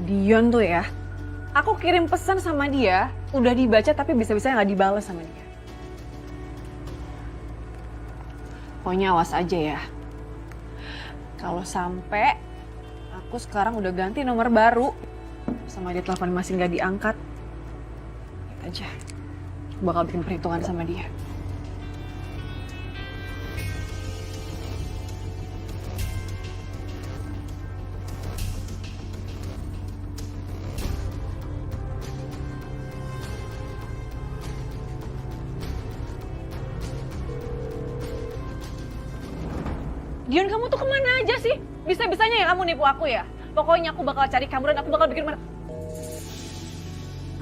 Dion tuh ya, aku kirim pesan sama dia, udah dibaca tapi bisa-bisanya nggak dibalas sama dia. Pokoknya awas aja ya. Kalau sampai aku sekarang udah ganti nomor baru, sama dia telepon masih nggak diangkat, lihat aja, aku bakal bikin perhitungan sama dia. Dion, kamu tuh kemana aja sih? Bisa-bisanya ya kamu nipu aku ya? Pokoknya aku bakal cari kamu dan aku bakal bikin mana...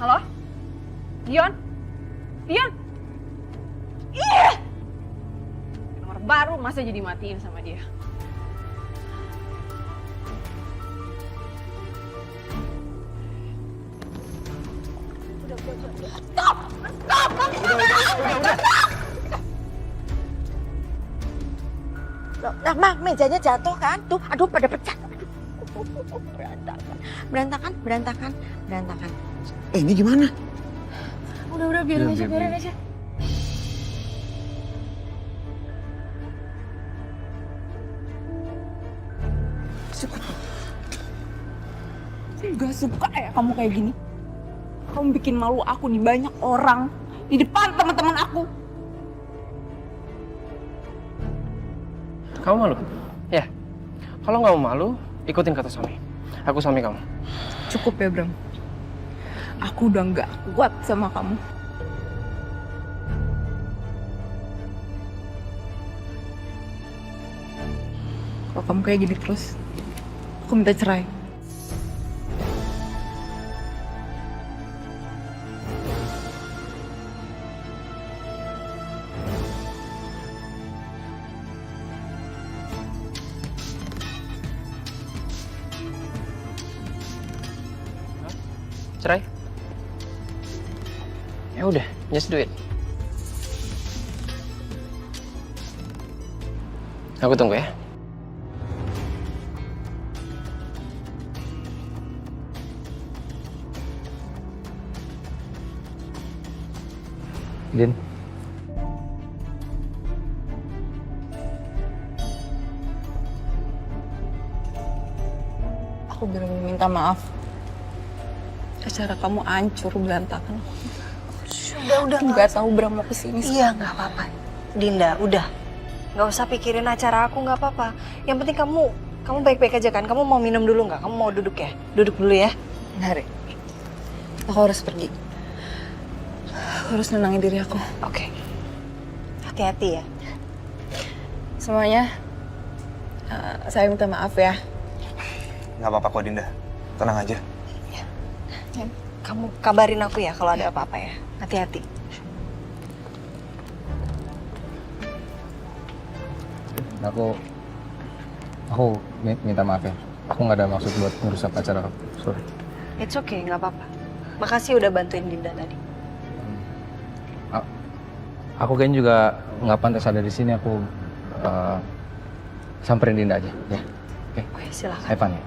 Halo? Dion? Dion? Iya! Nomor baru masa jadi matiin sama dia. Udah. Stop! Stop! Udah. Nah, Mak, mejanya jatuh kan? Tuh, aduh pada pecah. Berantakan. Ini gimana? Udah, biarin aja. Gak suka ya kamu kayak gini. Kamu bikin malu aku nih, banyak orang di depan teman-teman aku. Kamu malu? Ya. Kalau nggak mau malu, ikutin kata suami. Aku suami kamu. Cukup ya, Bram. Aku udah nggak kuat sama kamu. Kalau kamu kayak gini terus, aku minta cerai. Cerai? Ya udah, just do it. Aku tunggu ya. Din. Aku benar-benar minta maaf. Acara kamu hancur, berantakan. Udah. Nggak tahu Bram mau kesini. Iya, nggak apa-apa. Dinda, udah. Nggak usah pikirin acara aku, nggak apa-apa. Yang penting kamu baik-baik aja kan? Kamu mau minum dulu nggak? Kamu mau duduk ya? Duduk dulu ya. Bentar, aku harus pergi. Harus nenangin diri aku. Oke. Hati-hati ya. Semuanya, saya minta maaf ya. Nggak apa-apa kok Dinda, tenang aja. Kamu kabarin aku ya kalau ada apa-apa ya. Hati-hati. Aku minta maaf ya. Aku nggak ada maksud buat ngerusak acara kamu. Sorry. It's okay, nggak apa-apa. Makasih udah bantuin Dinda tadi. Aku kayaknya juga nggak pantas ada di sini. Aku samperin Dinda aja, ya. Oke. Oke, silakan. Have fun ya.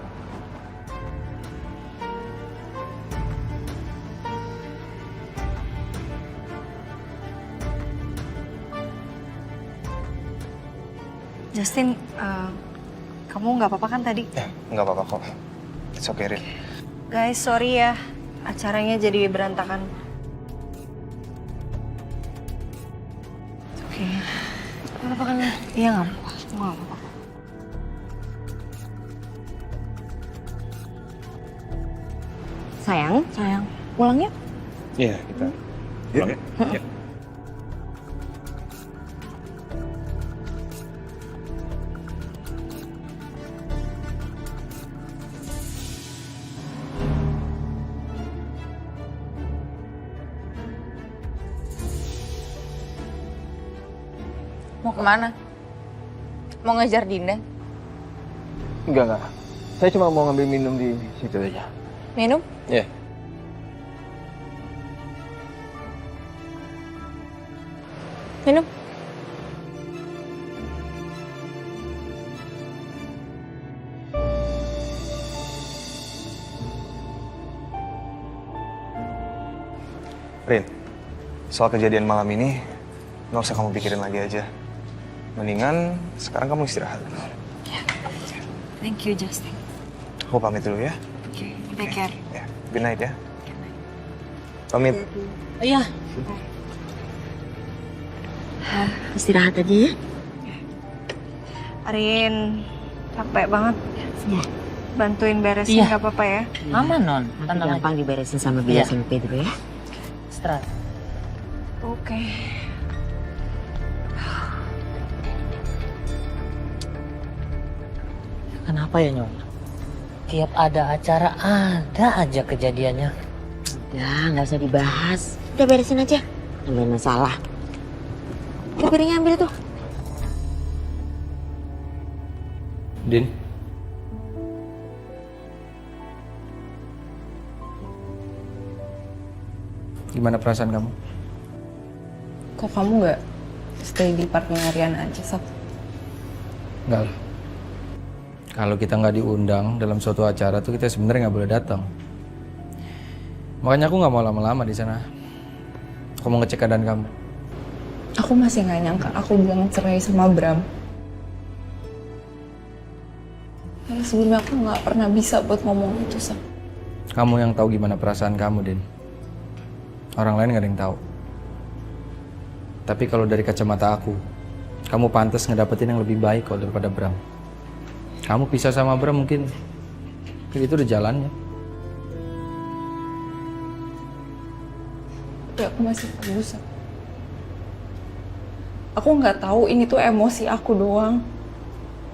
Justin, kamu nggak apa-apa kan tadi? Nggak apa-apa kok. It's okay, Rin. Guys, sorry ya. Acaranya jadi berantakan. Oke. Nggak apa-apa kan? Iya, nggak apa-apa. Nggak apa-apa. Sayang. Pulang yuk. Iya, kita pulang ya. Yuk. Mau kemana? Mau ngejar Dinda? Enggak. Saya cuma mau ngambil minum di situ aja. Minum? Iya. Minum? Rin, soal kejadian malam ini nggak usah kamu pikirin lagi aja. Mendingan sekarang kamu istirahat. Thank you, Justin. Aku pamit dulu ya. Oke, take care. Ya, good night ya. Pamit. Iya. Istirahat aja ya. Arin, capek banget. Ya. Bantuin beresin Iya. nggak apa-apa ya? Aman non. Nanti Tenang aja. gampang diberesin sama Bella Iya. sama Pedro ya. Istirahat. Oke. Kenapa ya Nyonya? Tiap ada acara ada aja kejadiannya. Udah, nggak usah dibahas. Udah beresin aja. Ambil masalah. Udah piringnya ambil tuh. Din. Gimana perasaan kamu? Kok kamu nggak stay di partnerian aja, Sob? Enggak lah. Kalau kita nggak diundang dalam suatu acara tuh kita sebenarnya nggak boleh datang. Makanya aku nggak mau lama-lama di sana. Aku mau ngecek keadaan kamu. Aku masih nggak nyangka aku bilang cerai sama Bram. Karena sebelumnya aku nggak pernah bisa buat ngomong itu, Sob. Kamu yang tahu gimana perasaan kamu, Din. Orang lain nggak ada yang tahu. Tapi kalau dari kacamata aku, kamu pantas ngedapetin yang lebih baik kok daripada Bram. Kamu pisah sama Bram mungkin itu udah jalannya. Tapi aku masih ragu, Sob. Aku nggak tahu ini tuh emosi aku doang.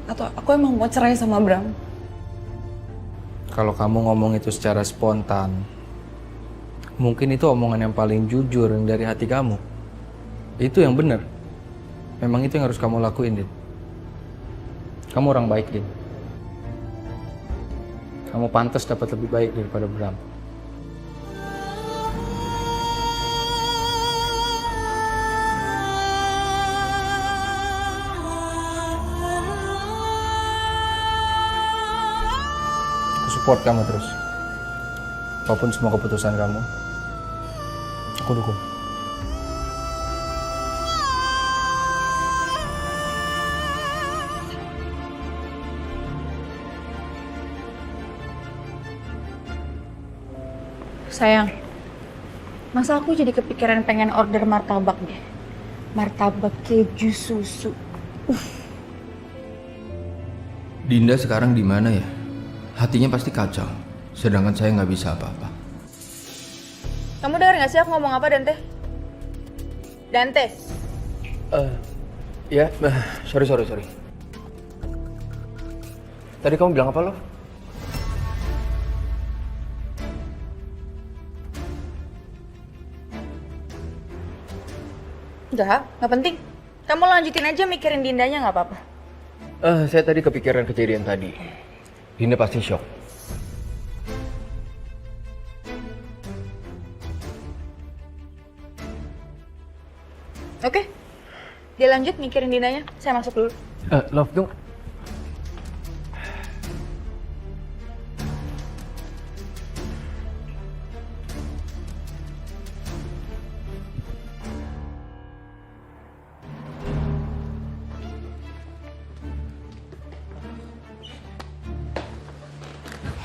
Atau aku emang mau cerai sama Bram. Kalau kamu ngomong itu secara spontan, mungkin itu omongan yang paling jujur yang dari hati kamu. Itu yang benar. Memang itu yang harus kamu lakuin, Din. Kamu orang baik, Din. Kamu pantas dapat lebih baik daripada Bram. Aku support kamu terus. Apapun semua keputusan kamu, aku dukung. Sayang, masa aku jadi kepikiran pengen order martabak deh. Martabak keju susu. Dinda sekarang di mana ya? Hatinya pasti kacau. Sedangkan saya nggak bisa apa-apa. Kamu dengar nggak sih aku ngomong apa, Dante? Dante. Ya, sorry. Tadi kamu bilang apa lo? Nggak penting. Kamu lanjutin aja mikirin Dindanya nggak apa-apa. Saya tadi kepikiran kejadian tadi. Dinda pasti shock. Oke. Dia lanjut mikirin Dindanya. Saya masuk dulu. Love dong.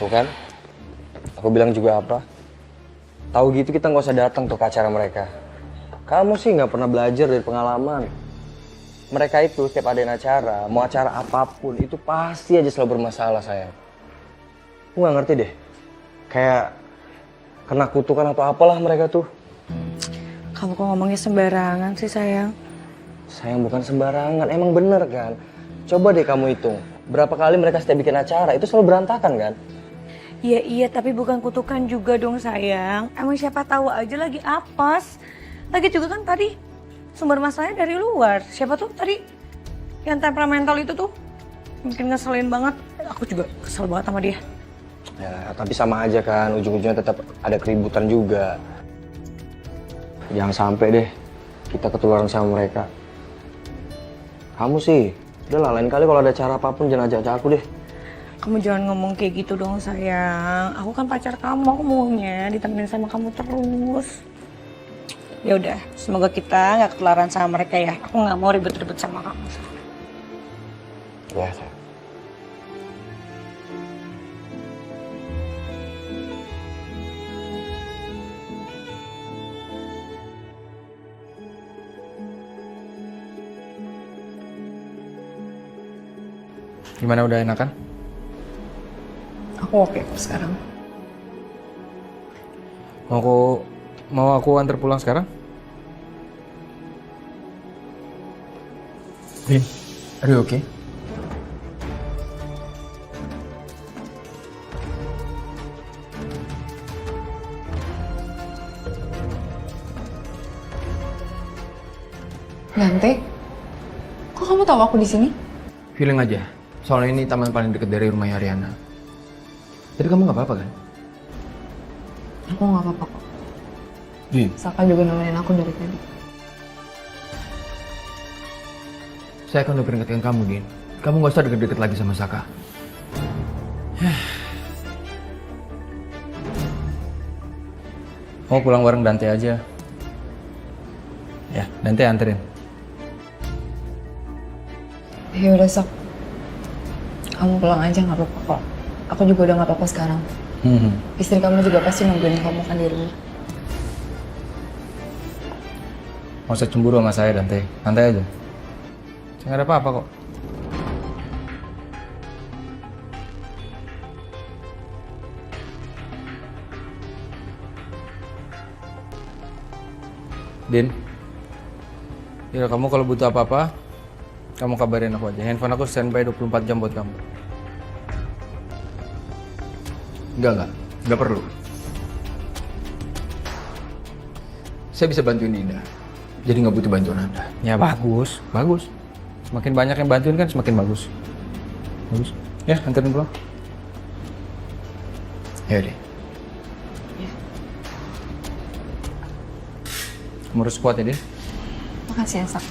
Tuh kan, aku bilang juga apa? Tahu gitu kita nggak usah datang tuh ke acara mereka. Kamu sih nggak pernah belajar dari pengalaman. Mereka itu setiap adain acara, mau acara apapun, itu pasti aja selalu bermasalah, sayang. Aku nggak ngerti deh, kayak kena kutukan atau apalah mereka tuh. Kamu kok ngomongnya sembarangan sih, sayang? Sayang bukan sembarangan, emang bener kan? Coba deh kamu hitung, berapa kali mereka setiap bikin acara, itu selalu berantakan kan? Iya, tapi bukan kutukan juga dong, sayang. Emang siapa tahu aja lagi apes. Lagi juga kan tadi sumber masalahnya dari luar. Siapa tuh tadi yang temperamental itu tuh mungkin ngeselin banget. Aku juga kesel banget sama dia. Ya, tapi sama aja kan, ujung-ujungnya tetap ada keributan juga. Jangan sampai deh kita ketularan sama mereka. Kamu sih, udah lah, lain kali kalau ada acara apapun jangan ajak-ajak aku deh. Kamu jangan ngomong kayak gitu dong, sayang. Aku kan pacar kamu, aku maunya ditemenin sama kamu terus. Ya udah, semoga kita nggak ketularan sama mereka ya. Aku nggak mau ribet-ribet sama kamu. Ya, sayang. Gimana, udah enakan? Aku oke kok sekarang. Mau aku antar pulang sekarang? Din, are you okay? Gante, kok kamu tahu aku di sini? Feeling aja. Soalnya ini taman paling deket dari rumahnya Ariana. Jadi kamu nggak apa-apa kan? Aku nggak apa-apa kok. Saka juga nemenin aku dari tadi. Saya akan udah peringatkan kamu, Din. Kamu nggak usah deket-deket lagi sama Saka. Mau pulang bareng Dante aja. Ya, Dante anterin. Ya udah Sok. Kamu pulang aja nggak apa-apa kok. Aku juga udah nggak apa-apa sekarang. Istri kamu juga pasti nungguin kamu kan di rumah. Nggak usah cemburu sama saya, Dante. Santai aja. Nggak ada apa-apa kok. Din, ya kamu kalau butuh apa-apa, kamu kabarin aku aja. Handphone aku standby 24 jam buat kamu. Nggak perlu. Saya bisa bantuin Dinda. Jadi nggak butuh bantuan Anda. Ya bagus, bagus. Semakin banyak yang bantuin kan semakin bagus. Bagus. Ya, anterin pulang. Ya deh. Kamu harus kuat ya, Din. Makasih ya Sak.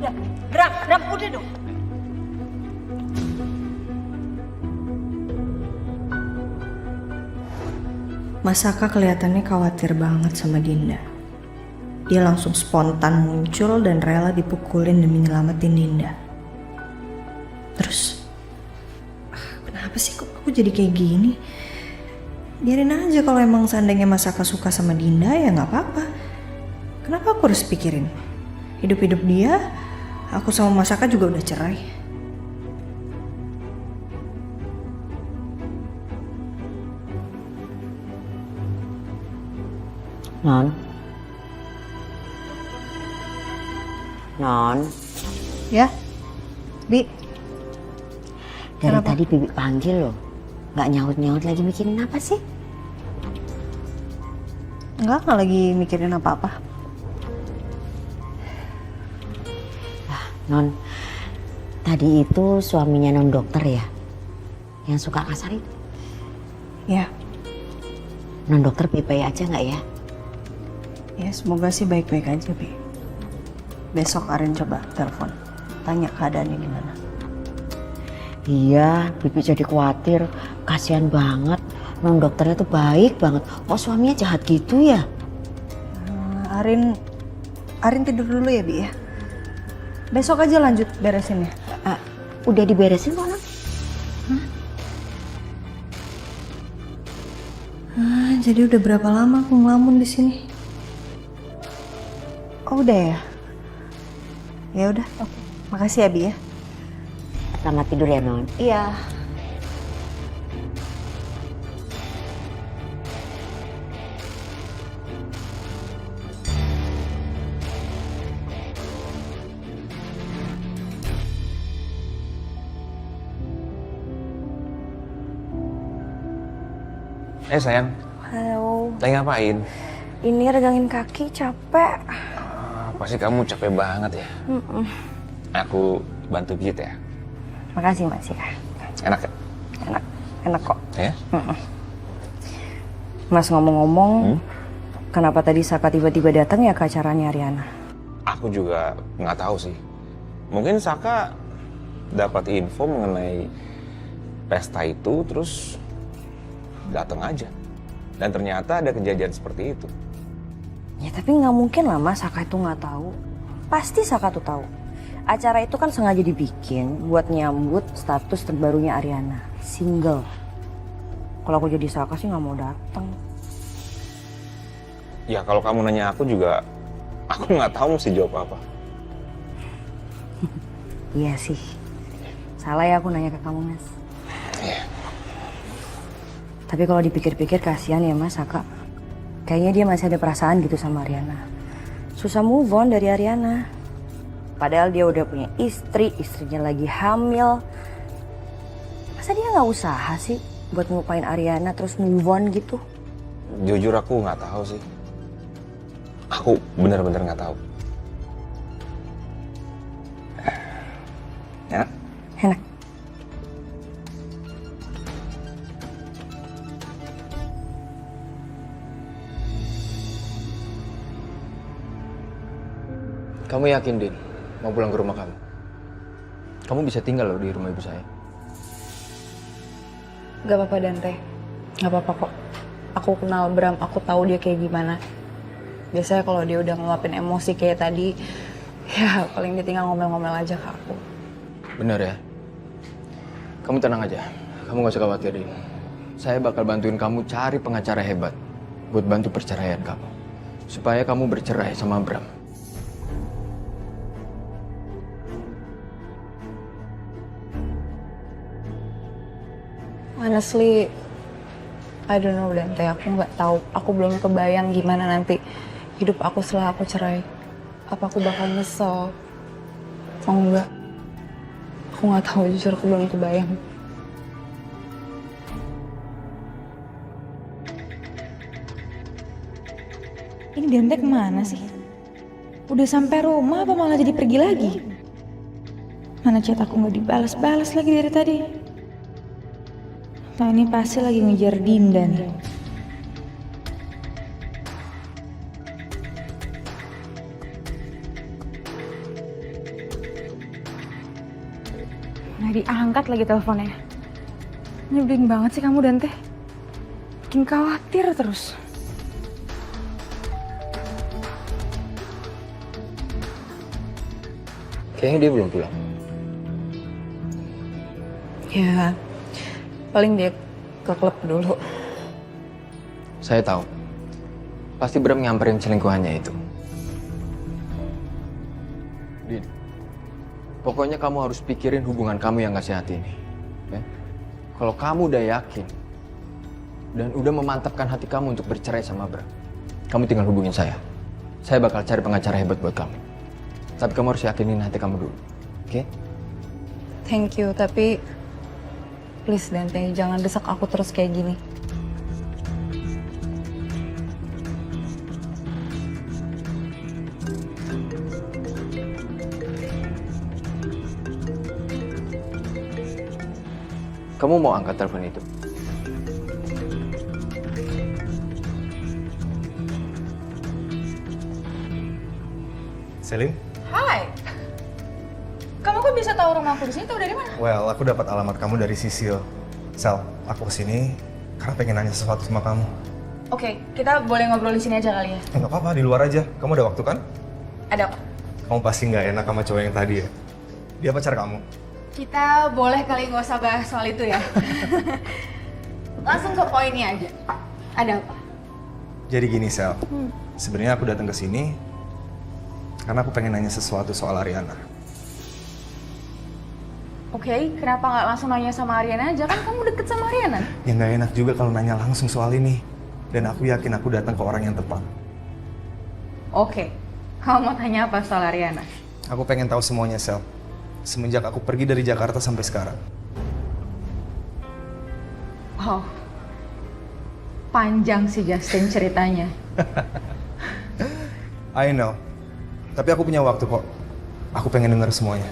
Ya, Bram, udah dong. Mas Saka kelihatannya khawatir banget sama Dinda. Dia langsung spontan muncul dan rela dipukulin demi nyelamatin Dinda. Terus, kenapa sih kok aku jadi kayak gini? Biarin aja kalau emang seandainya Mas Saka suka sama Dinda ya nggak apa-apa. Kenapa aku harus pikirin? Hidup-hidup dia, aku sama Mas Saka juga udah cerai. Non, Ya, Bi. dari Kenapa? tadi Bibi panggil loh. Nggak nyaut-nyaut lagi mikirin apa sih? Enggak lagi mikirin apa-apa. Non, tadi itu suaminya non dokter ya? Yang suka kasar itu. Ya, Non dokter baik-baik aja nggak ya? ya semoga sih baik-baik aja, Bi. Besok Arin coba telepon, tanya keadaannya gimana. Iya, Bibi jadi khawatir. Kasihan banget. Non dokternya tuh baik banget. Kok suaminya jahat gitu ya? Arin tidur dulu ya, Bi ya. Besok aja lanjut beresin ya. Udah diberesin kok, Non? Jadi udah berapa lama aku ngelamun di sini? Oh udah ya. Ya udah, oke. Makasih ya, Bi ya. Selamat tidur ya, Non. Iya. Sayang, Halo. lagi ngapain? Ini regangin kaki, capek. Pasti kamu capek banget ya. Aku bantu pijit ya. Makasih Mas ya. Enak ya? Enak kok. Ya? Mas ngomong-ngomong, kenapa tadi Saka tiba-tiba datang ya ke acaranya Ariana? Aku juga nggak tahu sih. Mungkin Saka dapat info mengenai pesta itu, terus datang aja. Dan ternyata ada kejadian seperti itu. Ya tapi nggak mungkin lah Mas, Saka itu nggak tahu. Pasti Saka tuh tahu. Acara itu kan sengaja dibikin buat nyambut status terbarunya Ariana, single. Kalau aku jadi Saka sih nggak mau datang. Ya kalau kamu nanya aku juga, aku nggak tahu mesti jawab apa. Iya sih. Salah ya aku nanya ke kamu Mas. Iya. Tapi kalau dipikir-pikir kasihan ya Mas Saka. Kayaknya dia masih ada perasaan gitu sama Ariana. Susah move on dari Ariana. Padahal dia udah punya istri, istrinya lagi hamil. Masa dia nggak usaha sih buat ngelupain Ariana terus move on gitu? Jujur aku nggak tahu sih. Aku benar-benar nggak tahu. Enak? Enak. Kamu yakin, Din? Mau pulang ke rumah kamu? Kamu bisa tinggal loh di rumah ibu saya. Gak apa-apa Dante, gak apa-apa kok. Aku kenal Bram, aku tahu dia kayak gimana. Biasanya kalau dia udah ngeluapin emosi kayak tadi, ya paling dia tinggal ngomel-ngomel aja ke aku. Bener ya? Kamu tenang aja, kamu gak usah khawatir, Din. Saya bakal bantuin kamu cari pengacara hebat buat bantu perceraian kamu. Supaya kamu bercerai sama Bram. Honestly, I don't know Dante, aku nggak tahu. Aku belum kebayang gimana nanti hidup aku setelah aku cerai. Apa aku bakal nyesel? Oh enggak. Aku nggak tahu, jujur aku belum kebayang. Ini Dante kemana sih? Udah sampai rumah apa malah jadi pergi lagi? Mana chat aku nggak dibalas-balas lagi dari tadi? Nah ini pasti lagi ngejar Dinda nih. Nggak diangkat lagi teleponnya. Nyebelin banget sih kamu Dante. Bikin khawatir terus. Kayaknya dia belum pulang. Ya, paling dia ke klub dulu. Saya tahu. Pasti Bram nyamperin selingkuhannya itu. Din, pokoknya kamu harus pikirin hubungan kamu yang gak sehat ini. Ya? Kalau kamu udah yakin dan udah memantapkan hati kamu untuk bercerai sama Bram, kamu tinggal hubungin saya. Saya bakal cari pengacara hebat buat kamu. Tapi kamu harus yakinin hati kamu dulu. Oke? Thank you, tapi please Dante, jangan desak aku terus kayak gini. Kamu mau angkat telepon itu? Selim? Hai. Kamu kok bisa tahu rumah aku di sini? Tahu dari mana? Well, aku dapat alamat kamu dari Sisil. Sel, aku kesini karena pengen nanya sesuatu sama kamu. Oke, kita boleh ngobrol di sini aja kali ya. Nggak apa-apa, di luar aja. Kamu ada waktu kan? Ada apa? Kamu pasti nggak enak sama cowok yang tadi ya? Dia pacar kamu? Kita boleh kali nggak usah bahas soal itu ya. Langsung ke poinnya aja. Ada apa? Jadi gini, Sel. Sebenarnya aku datang ke sini karena aku pengen nanya sesuatu soal Ariana. Oke, kenapa nggak langsung nanya sama Ariana aja? Kan kamu deket sama Ariana. Ya nggak enak juga kalau nanya langsung soal ini. Dan aku yakin aku datang ke orang yang tepat. Oke, kamu mau tanya apa soal Ariana? Aku pengen tahu semuanya, Sel. Semenjak aku pergi dari Jakarta sampai sekarang. Wow, panjang sih Justin ceritanya. I know. Tapi aku punya waktu kok. Aku pengen dengar semuanya.